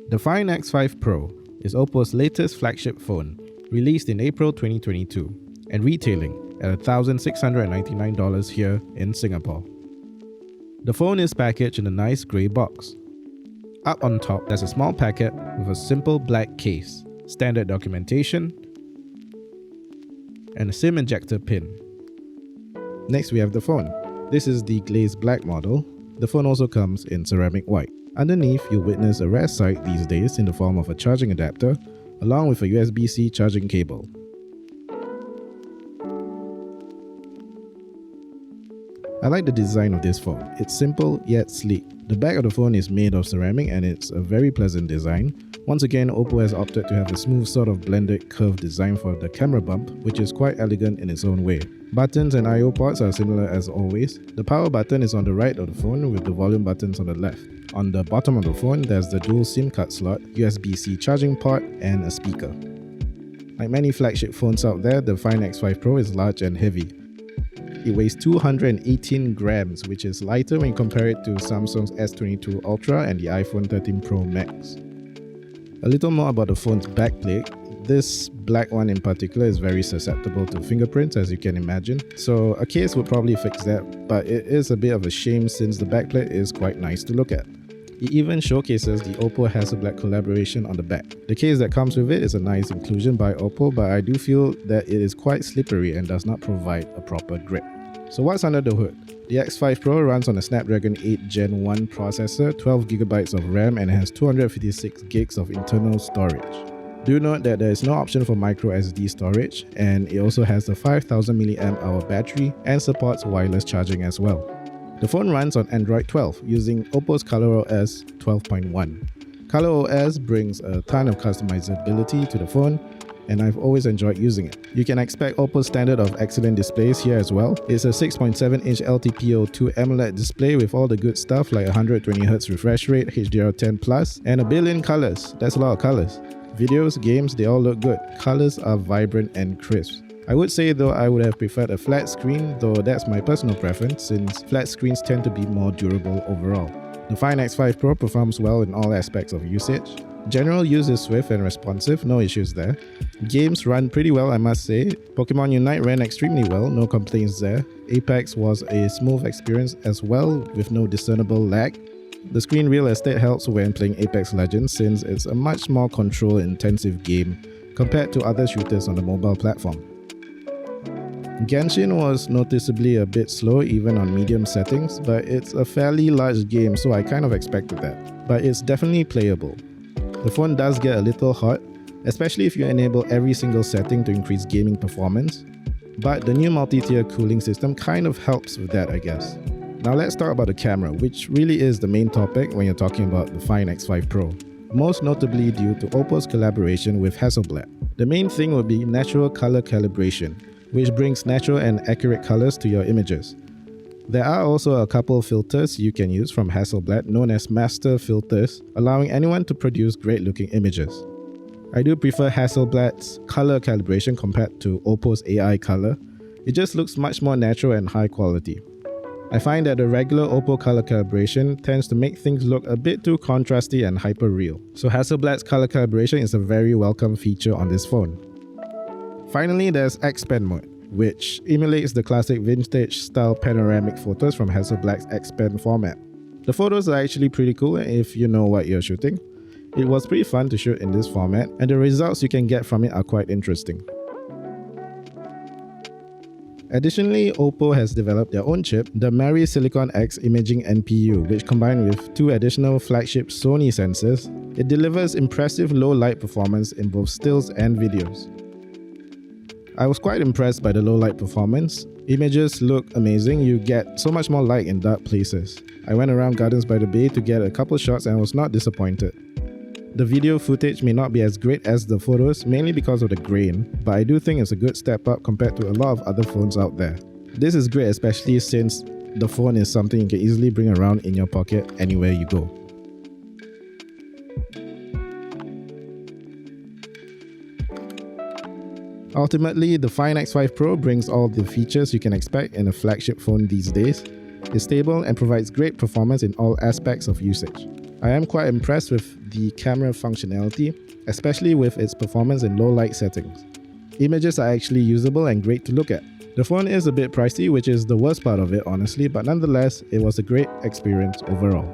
The Find X5 Pro is Oppo's latest flagship phone, released in April 2022 and retailing at $1,699 here in Singapore. The phone is packaged in a nice grey box. Up on top, there's a small packet with a simple black case, standard documentation, and a SIM ejector pin. Next, we have the phone. This is the glazed black model. The phone also comes in ceramic white. Underneath, you'll witness a rare sight these days in the form of a charging adapter, along with a USB-C charging cable. I like the design of this phone. It's simple yet sleek. The back of the phone is made of ceramic and it's a very pleasant design. Once again, Oppo has opted to have a smooth sort of blended curved design for the camera bump, which is quite elegant in its own way. Buttons and I/O ports are similar as always. The power button is on the right of the phone with the volume buttons on the left. On the bottom of the phone, there's the dual SIM card slot, USB-C charging port, and a speaker. Like many flagship phones out there, the Find X5 Pro is large and heavy. It weighs 218 grams, which is lighter when you compare it to Samsung's S22 Ultra and the iPhone 13 Pro Max. A little more about the phone's backplate. This black one in particular is very susceptible to fingerprints, as you can imagine, so a case would probably fix that, but it is a bit of a shame since the backplate is quite nice to look at. It even showcases the Oppo Hasselblad collaboration on the back. The case that comes with it is a nice inclusion by Oppo, but I do feel that it is quite slippery and does not provide a proper grip. So what's under the hood? The X5 Pro runs on a Snapdragon 8 Gen 1 processor, 12GB of RAM, and has 256GB of internal storage. Do note that there is no option for micro SD storage, and it also has a 5000 mAh battery and supports wireless charging as well. The phone runs on Android 12 using Oppo's ColorOS 12.1. ColorOS brings a ton of customizability to the phone, and I've always enjoyed using it. You can expect Oppo's standard of excellent displays here as well. It's a 6.7-inch LTPO2 AMOLED display with all the good stuff like 120Hz refresh rate, HDR10+, and a billion colors. That's a lot of colors. Videos, games, they all look good. Colors are vibrant and crisp. I would say though I would have preferred a flat screen, though that's my personal preference since flat screens tend to be more durable overall. The Find X5 Pro performs well in all aspects of usage. General use is swift and responsive, no issues there. Games run pretty well, I must say. Pokemon Unite ran extremely well, no complaints there. Apex was a smooth experience as well, with no discernible lag. The screen real estate helps when playing Apex Legends since it's a much more control-intensive game compared to other shooters on the mobile platform. Genshin was noticeably a bit slow even on medium settings, but it's a fairly large game so I kind of expected that. But it's definitely playable. The phone does get a little hot, especially if you enable every single setting to increase gaming performance, but the new multi-tier cooling system kind of helps with that, I guess. Now let's talk about the camera, which really is the main topic when you're talking about the Find X5 Pro, most notably due to Oppo's collaboration with Hasselblad. The main thing would be natural color calibration, which brings natural and accurate colors to your images. There are also a couple filters you can use from Hasselblad known as master filters, allowing anyone to produce great looking images. I do prefer Hasselblad's color calibration compared to Oppo's AI color. It just looks much more natural and high quality. I find that the regular Oppo color calibration tends to make things look a bit too contrasty and hyper real, so Hasselblad's color calibration is a very welcome feature on this phone. Finally, there's X-Pen mode, which emulates the classic vintage style panoramic photos from Hasselblad's X-Pen format. The photos are actually pretty cool if you know what you're shooting. It was pretty fun to shoot in this format, and the results you can get from it are quite interesting. Additionally, Oppo has developed their own chip, the Mari Silicon X Imaging NPU, which combined with two additional flagship Sony sensors, it delivers impressive low light performance in both stills and videos. I was quite impressed by the low light performance. Images look amazing, you get so much more light in dark places. I went around Gardens by the Bay to get a couple shots and was not disappointed. The video footage may not be as great as the photos, mainly because of the grain, but I do think it's a good step up compared to a lot of other phones out there. This is great especially since the phone is something you can easily bring around in your pocket anywhere you go. Ultimately, the Find X5 Pro brings all the features you can expect in a flagship phone these days. It's stable and provides great performance in all aspects of usage. I am quite impressed with the camera functionality, especially with its performance in low light settings. Images are actually usable and great to look at. The phone is a bit pricey, which is the worst part of it honestly, but nonetheless, it was a great experience overall.